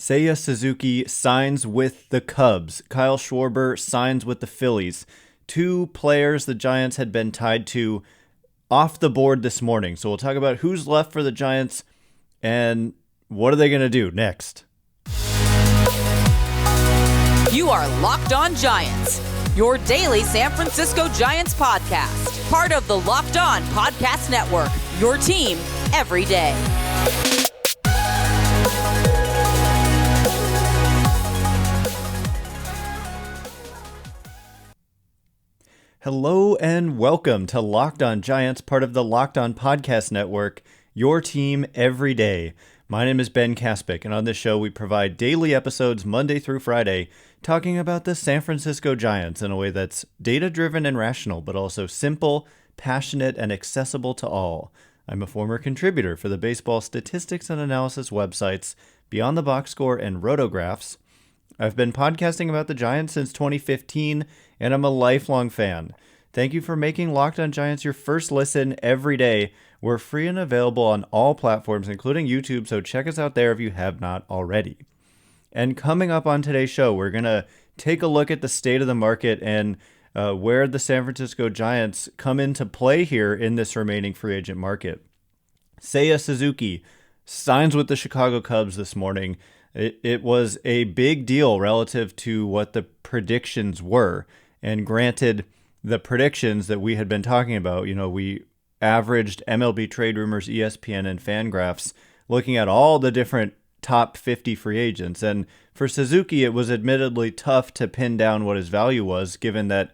Seiya Suzuki signs with the Cubs. Kyle Schwarber signs with the Phillies. Two players the Giants had been tied to off the board this morning. So we'll talk about who's left for the Giants and what are they going to do next. You are Locked On Giants, your daily San Francisco Giants podcast. Part of the Locked On Podcast Network, your team every day. Hello and welcome to Locked On Giants, part of the Locked On Podcast Network, your team every day. My name is Ben Kaspick, and on this show we provide daily episodes Monday through Friday talking about the San Francisco Giants in a way that's data-driven and rational, but also simple, passionate, and accessible to all. I'm a former contributor for the baseball statistics and analysis websites Beyond the Box Score and Rotographs. I've been podcasting about the Giants since 2015, and I'm a lifelong fan. Thank you for making Locked On Giants your first listen every day. We're free and available on all platforms, including YouTube, so check us out there if you have not already. And coming up on today's show, we're going to take a look at the state of the market and where the San Francisco Giants come into play here in this remaining free agent market. Seiya Suzuki signs with the Chicago Cubs this morning. It was a big deal relative to what the predictions were. And granted, the predictions that we had been talking about, we averaged MLB Trade Rumors, ESPN, and Fangraphs, looking at all the different top 50 free agents. And for Suzuki, it was admittedly tough to pin down what his value was, given that,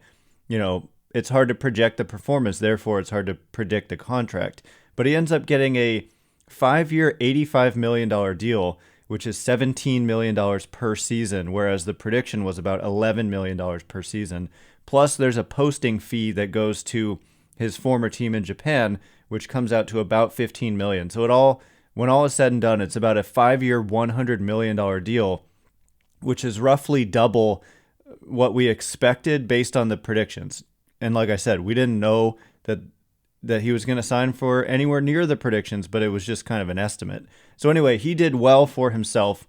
it's hard to project the performance. Therefore, it's hard to predict the contract. But he ends up getting a 5-year, $85 million deal, which is $17 million per season, whereas the prediction was about $11 million per season. Plus, there's a posting fee that goes to his former team in Japan, which comes out to about $15 million. So when all is said and done, it's about a 5-year, $100 million deal, which is roughly double what we expected based on the predictions. And like I said, we didn't know that he was going to sign for anywhere near the predictions, but it was just kind of an estimate. So anyway, he did well for himself,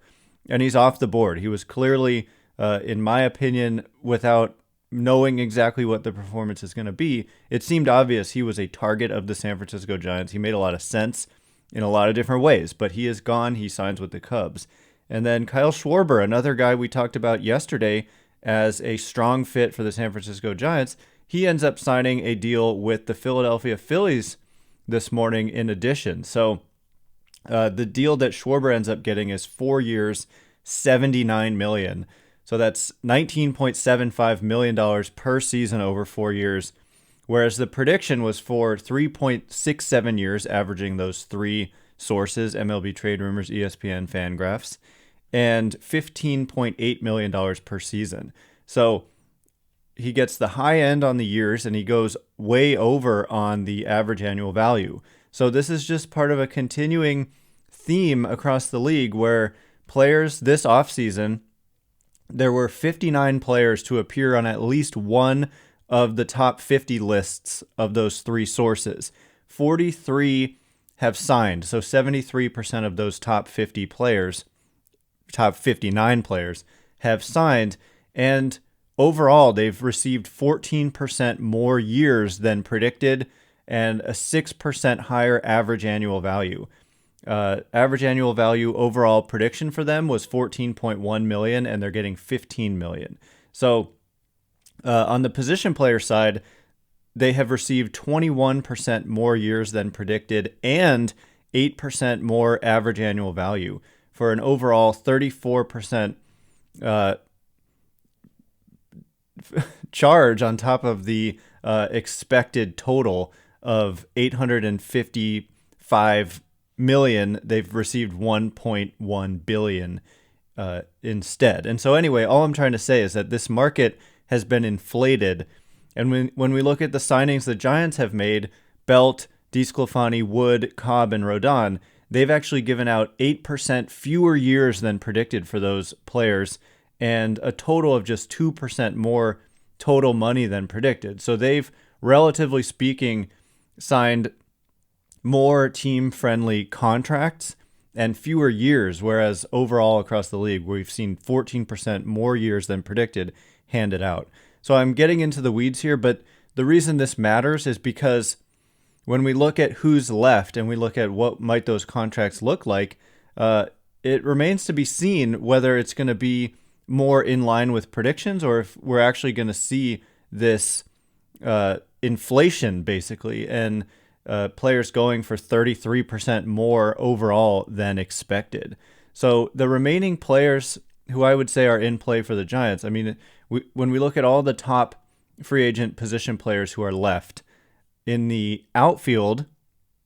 and he's off the board. He was clearly, in my opinion, without knowing exactly what the performance is going to be, it seemed obvious he was a target of the San Francisco Giants. He made a lot of sense in a lot of different ways, but he is gone. He signs with the Cubs. And then Kyle Schwarber, another guy we talked about yesterday as a strong fit for the San Francisco Giants, he ends up signing a deal with the Philadelphia Phillies this morning in addition. So the deal that Schwarber ends up getting is 4 years, $79 million. So that's $19.75 million per season over 4 years, whereas the prediction was for 3.67 years, averaging those three sources, MLB Trade Rumors, ESPN, Fangraphs, and $15.8 million per season. So he gets the high end on the years, and he goes way over on the average annual value. So this is just part of a continuing theme across the league where players this offseason, there were 59 players to appear on at least one of the top 50 lists of those three sources. 43 have signed, so 73% of those top 50 players, top 59 players, have signed, and overall, they've received 14% more years than predicted and a 6% higher average annual value. Average annual value overall prediction for them was $14.1 million, and they're getting $15 million. So on the position player side, they have received 21% more years than predicted and 8% more average annual value for an overall 34% charge on top of the expected total of $855 million. They've received $1.1 billion instead. And so anyway, all I'm trying to say is that this market has been inflated. And when we look at the signings the Giants have made, Belt, DeSclafani, Wood, Cobb, and Rodon, they've actually given out 8% fewer years than predicted for those players, and a total of just 2% more total money than predicted. So they've, relatively speaking, signed more team-friendly contracts and fewer years, whereas overall across the league, we've seen 14% more years than predicted handed out. So I'm getting into the weeds here, but the reason this matters is because when we look at who's left and we look at what might those contracts look like, it remains to be seen whether it's going to be more in line with predictions or if we're actually going to see this inflation, basically, and players going for 33% more overall than expected. So the remaining players who I would say are in play for the Giants, I mean, when we look at all the top free agent position players who are left, in the outfield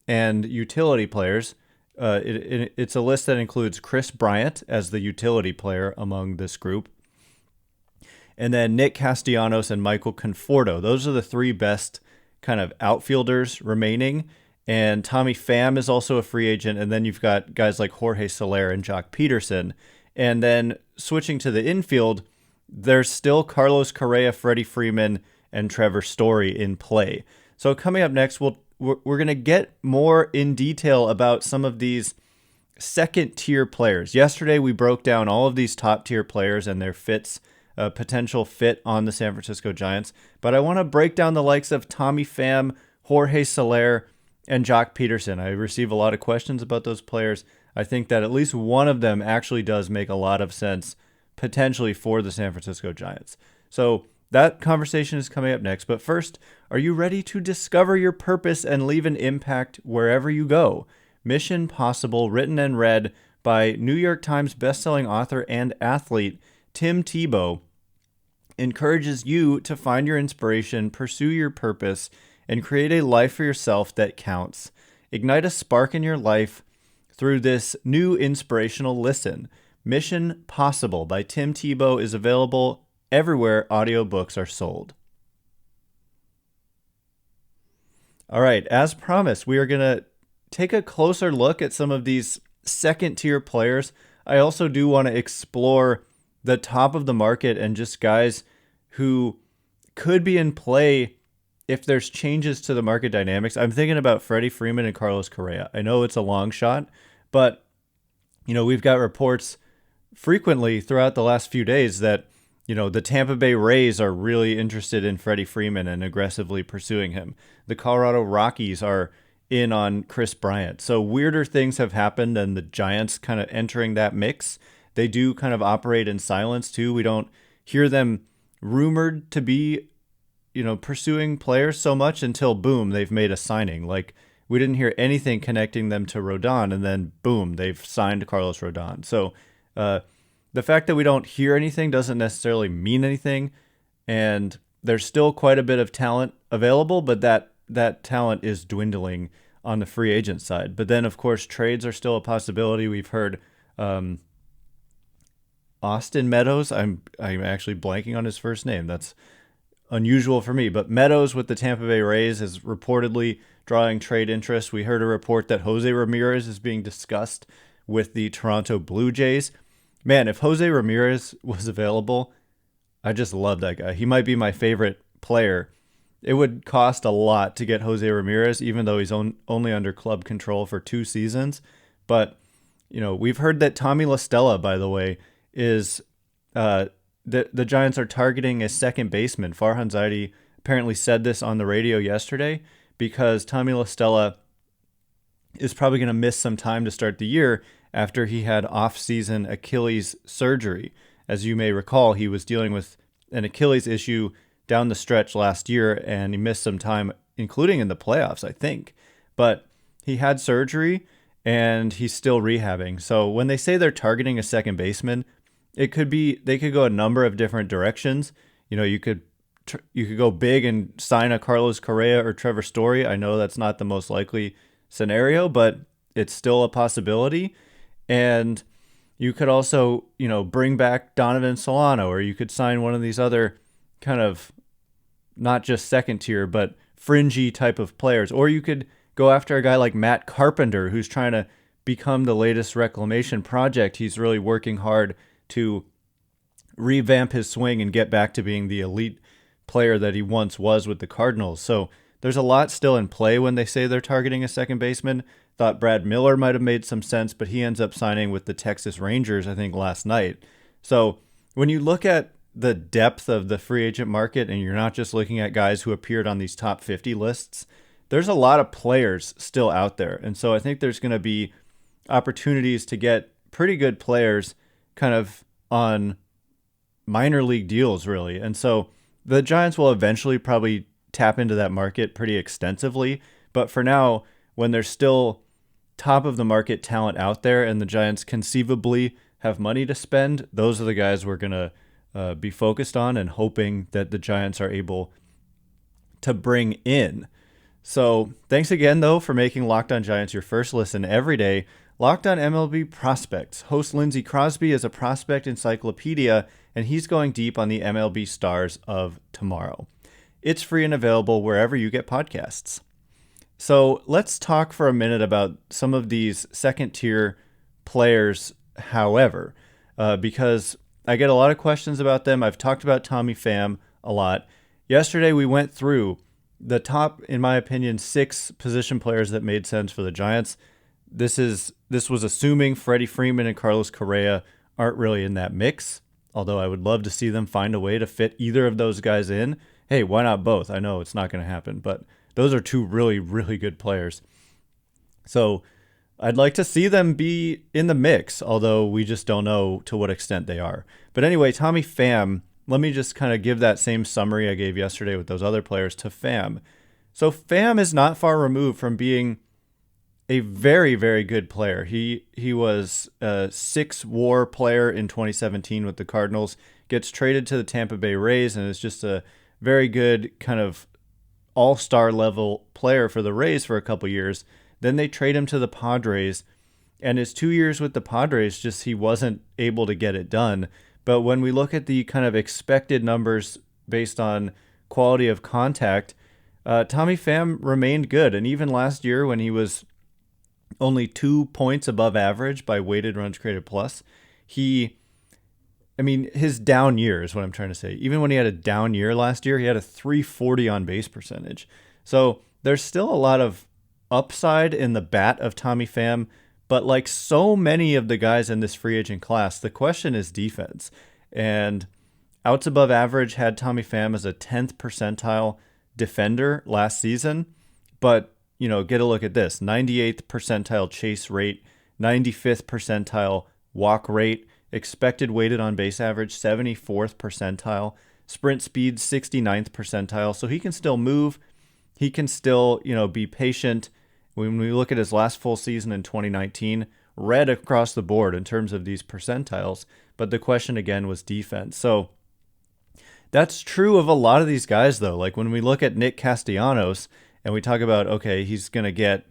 and utility players, it's a list that includes Kris Bryant as the utility player among this group. And then Nick Castellanos and Michael Conforto. Those are the three best kind of outfielders remaining. And Tommy Pham is also a free agent. And then you've got guys like Jorge Soler and Joc Pederson. And then switching to the infield, there's still Carlos Correa, Freddie Freeman, and Trevor Story in play. So coming up next, we're going to get more in detail about some of these second-tier players. Yesterday, we broke down all of these top-tier players and their potential fit on the San Francisco Giants. But I want to break down the likes of Tommy Pham, Jorge Soler, and Joc Pederson. I receive a lot of questions about those players. I think that at least one of them actually does make a lot of sense potentially for the San Francisco Giants. So that conversation is coming up next. But first, are you ready to discover your purpose and leave an impact wherever you go? Mission Possible, written and read by New York Times bestselling author and athlete Tim Tebow, encourages you to find your inspiration, pursue your purpose, and create a life for yourself that counts. Ignite a spark in your life through this new inspirational listen. Mission Possible by Tim Tebow is available everywhere audiobooks are sold. All right, as promised, we are going to take a closer look at some of these second-tier players. I also do want to explore the top of the market and just guys who could be in play if there's changes to the market dynamics. I'm thinking about Freddie Freeman and Carlos Correa. I know it's a long shot, but we've got reports frequently throughout the last few days that the Tampa Bay Rays are really interested in Freddie Freeman and aggressively pursuing him. The Colorado Rockies are in on Kris Bryant. So weirder things have happened than the Giants kind of entering that mix. They do kind of operate in silence too. We don't hear them rumored to be, pursuing players so much until boom, they've made a signing. Like we didn't hear anything connecting them to Rodon, and then boom, they've signed Carlos Rodon. So the fact that we don't hear anything doesn't necessarily mean anything, and there's still quite a bit of talent available, but that talent is dwindling on the free agent side. But then, of course, trades are still a possibility. We've heard Austin Meadows. I'm actually blanking on his first name. That's unusual for me. But Meadows with the Tampa Bay Rays is reportedly drawing trade interest. We heard a report that Jose Ramirez is being discussed with the Toronto Blue Jays. Man, if Jose Ramirez was available, I just love that guy. He might be my favorite player. It would cost a lot to get Jose Ramirez, even though he's only under club control for 2 seasons. But, we've heard that Tommy La Stella, by the way, is the Giants are targeting a second baseman. Farhan Zaidi apparently said this on the radio yesterday because Tommy La Stella is probably going to miss some time to start the year after he had off-season Achilles surgery. As you may recall, he was dealing with an Achilles issue down the stretch last year, and he missed some time, including in the playoffs, I think. But he had surgery, and he's still rehabbing. So when they say they're targeting a second baseman, they could go a number of different directions. You could go big and sign a Carlos Correa or Trevor Story. I know that's not the most likely scenario, but it's still a possibility. And you could also, bring back Donovan Solano, or you could sign one of these other kind of not just second tier, but fringy type of players. Or you could go after a guy like Matt Carpenter, who's trying to become the latest reclamation project. He's really working hard to revamp his swing and get back to being the elite player that he once was with the Cardinals. So there's a lot still in play when they say they're targeting a second baseman. Thought Brad Miller might have made some sense, but he ends up signing with the Texas Rangers, I think, last night. So when you look at the depth of the free agent market and you're not just looking at guys who appeared on these top 50 lists, there's a lot of players still out there. And so I think there's going to be opportunities to get pretty good players kind of on minor league deals, really. And so the Giants will eventually probably tap into that market pretty extensively. But for now, when there's still top of the market talent out there and the Giants conceivably have money to spend, those are the guys we're going to be focused on and hoping that the Giants are able to bring in. So thanks again, though, for making Locked On Giants your first listen every day. Locked On MLB Prospects. Host Lindsey Crosby is a prospect encyclopedia, and he's going deep on the MLB stars of tomorrow. It's free and available wherever you get podcasts. So let's talk for a minute about some of these second-tier players, however, because I get a lot of questions about them. I've talked about Tommy Pham a lot. Yesterday, we went through the top, in my opinion, 6 position players that made sense for the Giants. This was assuming Freddie Freeman and Carlos Correa aren't really in that mix, although I would love to see them find a way to fit either of those guys in. Hey, why not both? I know it's not going to happen, but those are 2 really, really good players. So I'd like to see them be in the mix, although we just don't know to what extent they are. But anyway, Tommy Pham, let me just kind of give that same summary I gave yesterday with those other players to Pham. So Pham is not far removed from being a very, very good player. He was a 6 WAR player in 2017 with the Cardinals, gets traded to the Tampa Bay Rays, and is just a very good kind of all-star level player for the Rays for a couple years. Then they trade him to the Padres, and his 2 years with the Padres, just he wasn't able to get it done. But when we look at the kind of expected numbers based on quality of contact, Tommy Pham remained good. And even last year when he was only 2 points above average by weighted runs created plus, his down year is what I'm trying to say. Even when he had a down year last year, he had a .340 on base percentage. So there's still a lot of upside in the bat of Tommy Pham, but like so many of the guys in this free agent class, the question is defense. And outs above average had Tommy Pham as a 10th percentile defender last season. But, get a look at this. 98th percentile chase rate, 95th percentile walk rate, expected weighted on base average, 74th percentile, sprint speed, 69th percentile. So he can still move. He can still, be patient. When we look at his last full season in 2019, red across the board in terms of these percentiles. But the question again was defense. So that's true of a lot of these guys, though. Like when we look at Nick Castellanos and we talk about, okay, he's going to get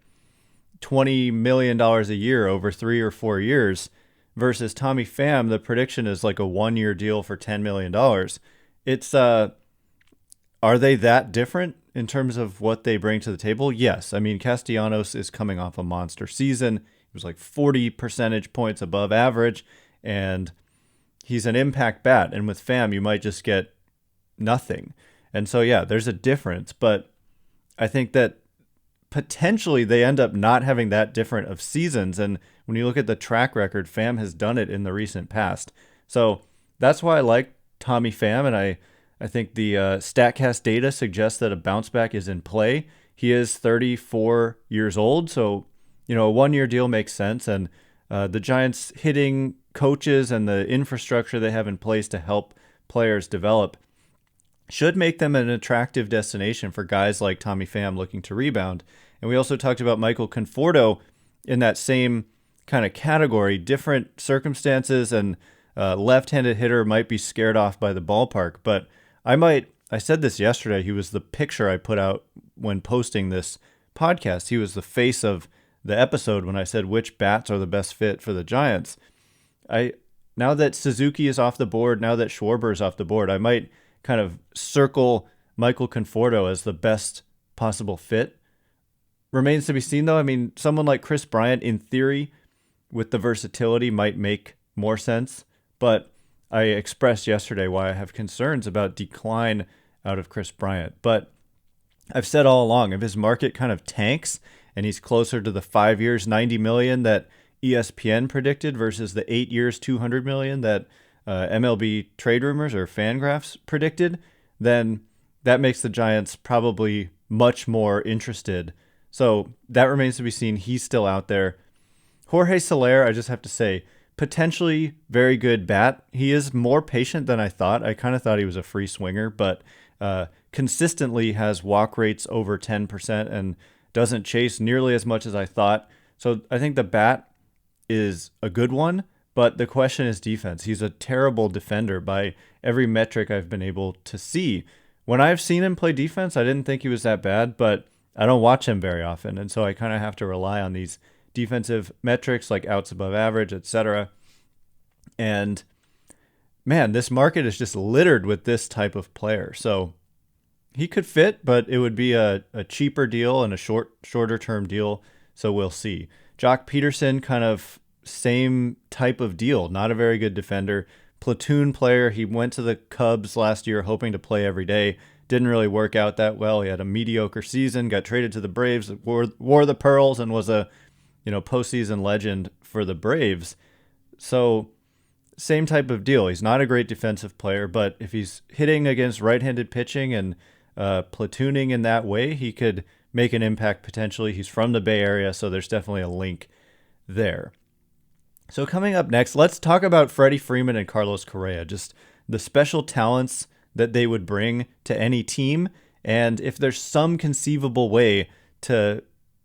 $20 million a year over 3 or 4 years versus Tommy Pham, the prediction is like a 1-year deal for $10 million. It's, are they that different in terms of what they bring to the table? Yes. Castellanos is coming off a monster season. He was like 40 percentage points above average, and he's an impact bat. And with Pham, you might just get nothing. And so, yeah, there's a difference. But I think that potentially they end up not having that different of seasons. And when you look at the track record, Pham has done it in the recent past. So that's why I like Tommy Pham, and I think the StatCast data suggests that a bounce back is in play. He is 34 years old, so a 1-year deal makes sense. And the Giants' hitting coaches and the infrastructure they have in place to help players develop should make them an attractive destination for guys like Tommy Pham looking to rebound. And we also talked about Michael Conforto in that same kind of category, different circumstances, and left-handed hitter might be scared off by the ballpark, but I said this yesterday, he was the picture I put out when posting this podcast. He was the face of the episode when I said which bats are the best fit for the Giants. Now that Suzuki is off the board, now that Schwarber is off the board, I might kind of circle Michael Conforto as the best possible fit. Remains to be seen, though. Someone like Kris Bryant, in theory, with the versatility, might make more sense, but I expressed yesterday why I have concerns about decline out of Kris Bryant. But I've said all along, if his market kind of tanks and he's closer to the 5 years, $90 million that ESPN predicted versus the 8 years, $200 million that MLB Trade Rumors or Fangraphs predicted, then that makes the Giants probably much more interested. So that remains to be seen. He's still out there. Jorge Soler, I just have to say, potentially very good bat. He is more patient than I thought. I kind of thought he was a free swinger, but consistently has walk rates over 10% and doesn't chase nearly as much as I thought. So I think the bat is a good one, but the question is defense. He's a terrible defender by every metric I've been able to see. When I've seen him play defense, I didn't think he was that bad, but I don't watch him very often, and so I kind of have to rely on these defensive metrics like outs above average, etc. And man, this market is just littered with this type of player. So he could fit, but it would be a cheaper deal and a shorter term deal. So we'll see. Joc Pederson, kind of same type of deal. Not a very good defender. Platoon player. He went to the Cubs last year hoping to play every day. Didn't really work out that well. He had a mediocre season, got traded to the Braves, wore the pearls, and was a postseason legend for the Braves. So same type of deal. He's not a great defensive player, but if he's hitting against right-handed pitching and platooning in that way, he could make an impact potentially. He's from the Bay Area, so there's definitely a link there. So coming up next, let's talk about Freddie Freeman and Carlos Correa, just the special talents that they would bring to any team, and if there's some conceivable way to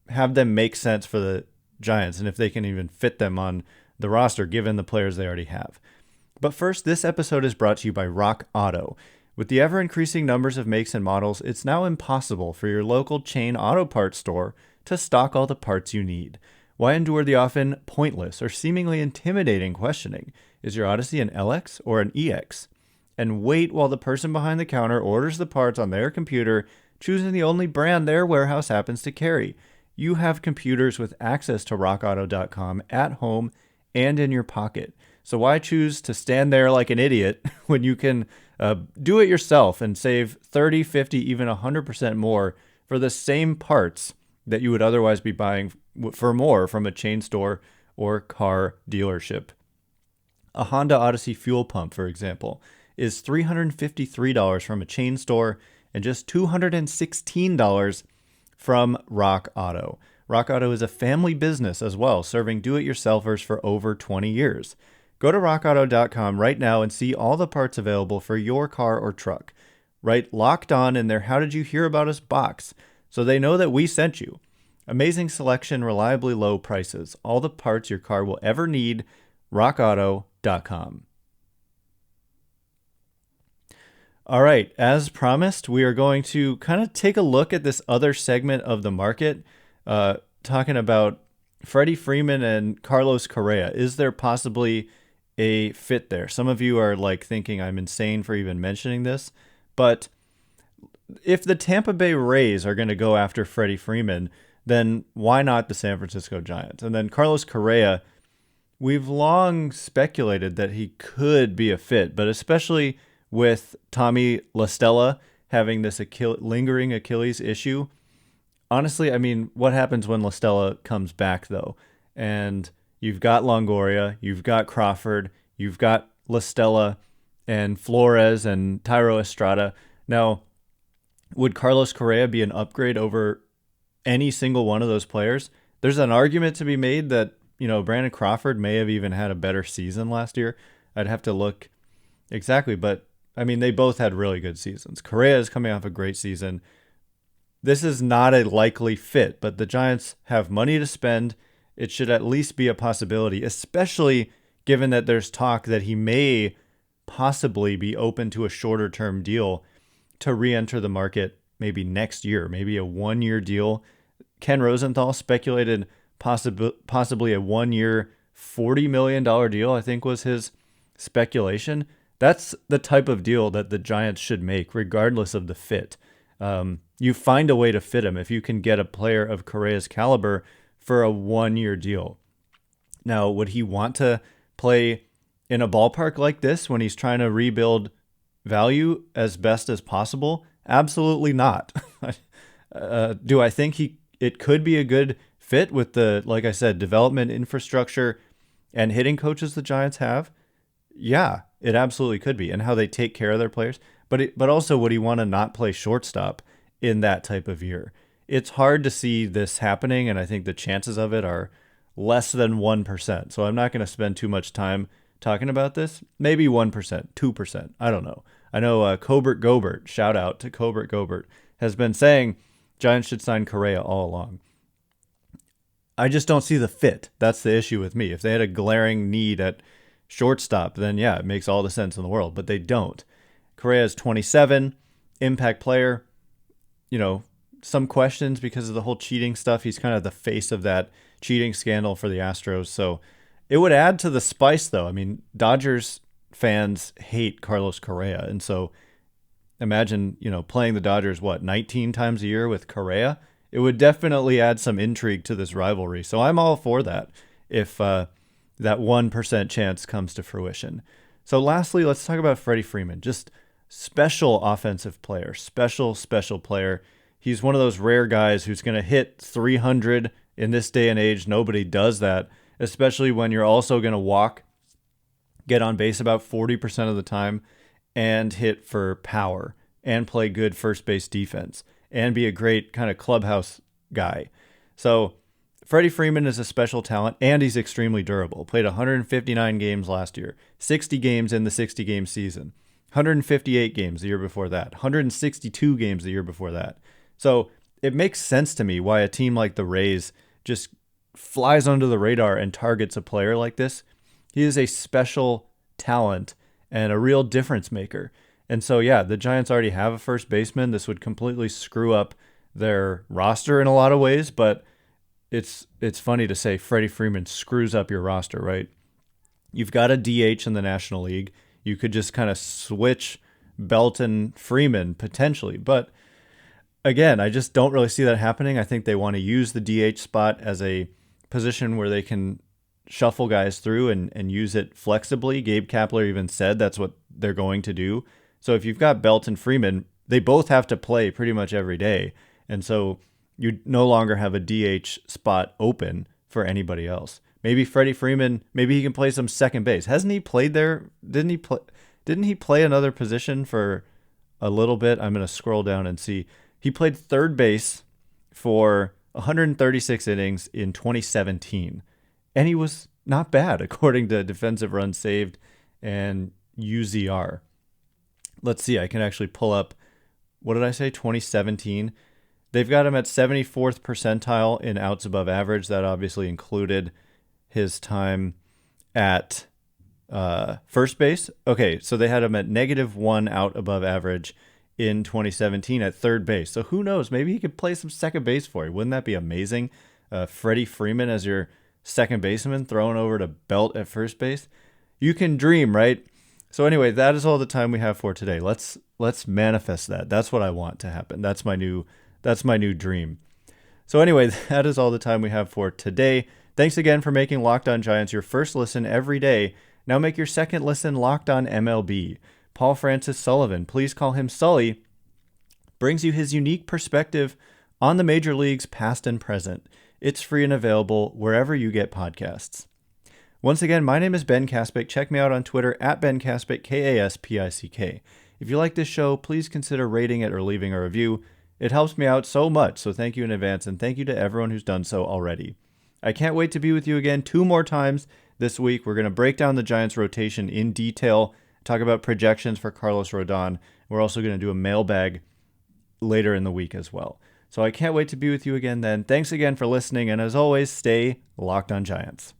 have them make sense for the Giants, and if they can even fit them on the roster given the players they already have. But first, this episode is brought to you by Rock Auto. With the ever-increasing numbers of makes and models, it's now impossible for your local chain auto parts store to stock all the parts you need. Why endure the often pointless or seemingly intimidating questioning? Is your Odyssey an LX or an EX? And wait while the person behind the counter orders the parts on their computer, choosing the only brand their warehouse happens to carry. You have computers with access to rockauto.com at home and in your pocket. So why choose to stand there like an idiot when you can do it yourself and save 30, 50, even 100% more for the same parts that you would otherwise be buying for more from a chain store or car dealership? A Honda Odyssey fuel pump, for example, is $353 from a chain store and just $216 from Rock Auto. Rock Auto is a family business as well, serving do-it-yourselfers for over 20 years. Go to rockauto.com right now and see all the parts available for your car or truck. Write Locked On in their How Did You Hear About Us box so they know that we sent you. Amazing selection, reliably low prices. All the parts your car will ever need. rockauto.com. All right, as promised, we are going to kind of take a look at this other segment of the market, talking about Freddie Freeman and Carlos Correa. Is there possibly a fit there? Some of you are like thinking I'm insane for even mentioning this, but if the Tampa Bay Rays are going to go after Freddie Freeman, then why not the San Francisco Giants? And then Carlos Correa, we've long speculated that he could be a fit, but especially with Tommy La Stella having this lingering Achilles issue. Honestly, I mean, what happens when La Stella comes back, though? And you've got Longoria, you've got Crawford, you've got La Stella and Flores and Thairo Estrada. Now, would Carlos Correa be an upgrade over any single one of those players? There's an argument to be made that, Brandon Crawford may have even had a better season last year. I'd have to look exactly, but I mean, they both had really good seasons. Correa is coming off a great season. This is not a likely fit, but the Giants have money to spend. It should at least be a possibility, especially given that there's talk that he may possibly be open to a shorter term deal to re-enter the market maybe next year, maybe a 1-year deal. Ken Rosenthal speculated possibly a 1-year, $40 million deal, I think was his speculation. That's the type of deal that the Giants should make, regardless of the fit. You find a way to fit him if you can get a player of Correa's caliber for a 1-year deal. Now, would he want to play in a ballpark like this when he's trying to rebuild value as best as possible? Absolutely not. Do I think it could be a good fit with the, like I said, development infrastructure and hitting coaches the Giants have. Yeah, it absolutely could be, and how they take care of their players. But also, would he want to not play shortstop in that type of year? It's hard to see this happening, and I think the chances of it are less than 1%. So I'm not going to spend too much time talking about this. Maybe 1%, 2%. I don't know. I know Cobert Gobert, shout out to Cobert Gobert, has been saying Giants should sign Correa all along. I just don't see the fit. That's the issue with me. If they had a glaring need at shortstop, then yeah, it makes all the sense in the world, but they don't. Correa is 27, impact player. You know, some questions because of the whole cheating stuff. He's kind of the face of that cheating scandal for the Astros. So it would add to the spice, though. I mean, Dodgers fans hate Carlos Correa. And so imagine, playing the Dodgers, 19 times a year with Correa? It would definitely add some intrigue to this rivalry. So I'm all for that if that 1% chance comes to fruition. So lastly, let's talk about Freddie Freeman. Just special offensive player, special player. He's one of those rare guys who's going to hit 300 in this day and age. Nobody does that, especially when you're also going to get on base about 40% of the time, and hit for power, and play good first base defense, and be a great kind of clubhouse guy. So Freddie Freeman is a special talent, and he's extremely durable. Played 159 games last year, 60 games in the 60-game season, 158 games the year before that, 162 games the year before that. So it makes sense to me why a team like the Rays just flies under the radar and targets a player like this. He is a special talent and a real difference maker. And so, yeah, the Giants already have a first baseman. This would completely screw up their roster in a lot of ways, but it's funny to say Freddie Freeman screws up your roster, right? You've got a DH in the National League. You could just kind of switch Belton Freeman potentially, but again, I just don't really see that happening. I think they want to use the DH spot as a position where they can shuffle guys through and use it flexibly. Gabe Kapler even said that's what they're going to do. So if you've got Belton Freeman, they both have to play pretty much every day. And so you no longer have a DH spot open for anybody else. Maybe Freddie Freeman, maybe he can play some second base. Hasn't he played there? Didn't he play another position for a little bit? I'm going to scroll down and see. He played third base for 136 innings in 2017, and he was not bad according to defensive runs saved and UZR. Let's see, I can actually pull up, what did I say, 2017? They've got him at 74th percentile in outs above average. That obviously included his time at first base. Okay, so they had him at -1 out above average in 2017 at third base. So who knows? Maybe he could play some second base for you. Wouldn't that be amazing? Freddie Freeman as your second baseman thrown over to Belt at first base. You can dream, right? So anyway, that is all the time we have for today. Let's manifest that. That's what I want to happen. That's my new dream. So anyway, that is all the time we have for today. Thanks again for making Locked On Giants your first listen every day. Now make your second listen Locked On MLB. Paul Francis Sullivan, please call him Sully, brings you his unique perspective on the major leagues past and present. It's free and available wherever you get podcasts. Once again, my name is Ben Kaspick. Check me out on Twitter at Ben Kaspick, Kaspick. If you like this show, please consider rating it or leaving a review. It helps me out so much, so thank you in advance, and thank you to everyone who's done so already. I can't wait to be with you again 2 more times this week. We're going to break down the Giants' rotation in detail, talk about projections for Carlos Rodon. We're also going to do a mailbag later in the week as well. So I can't wait to be with you again then. Thanks again for listening, and as always, stay Locked On Giants.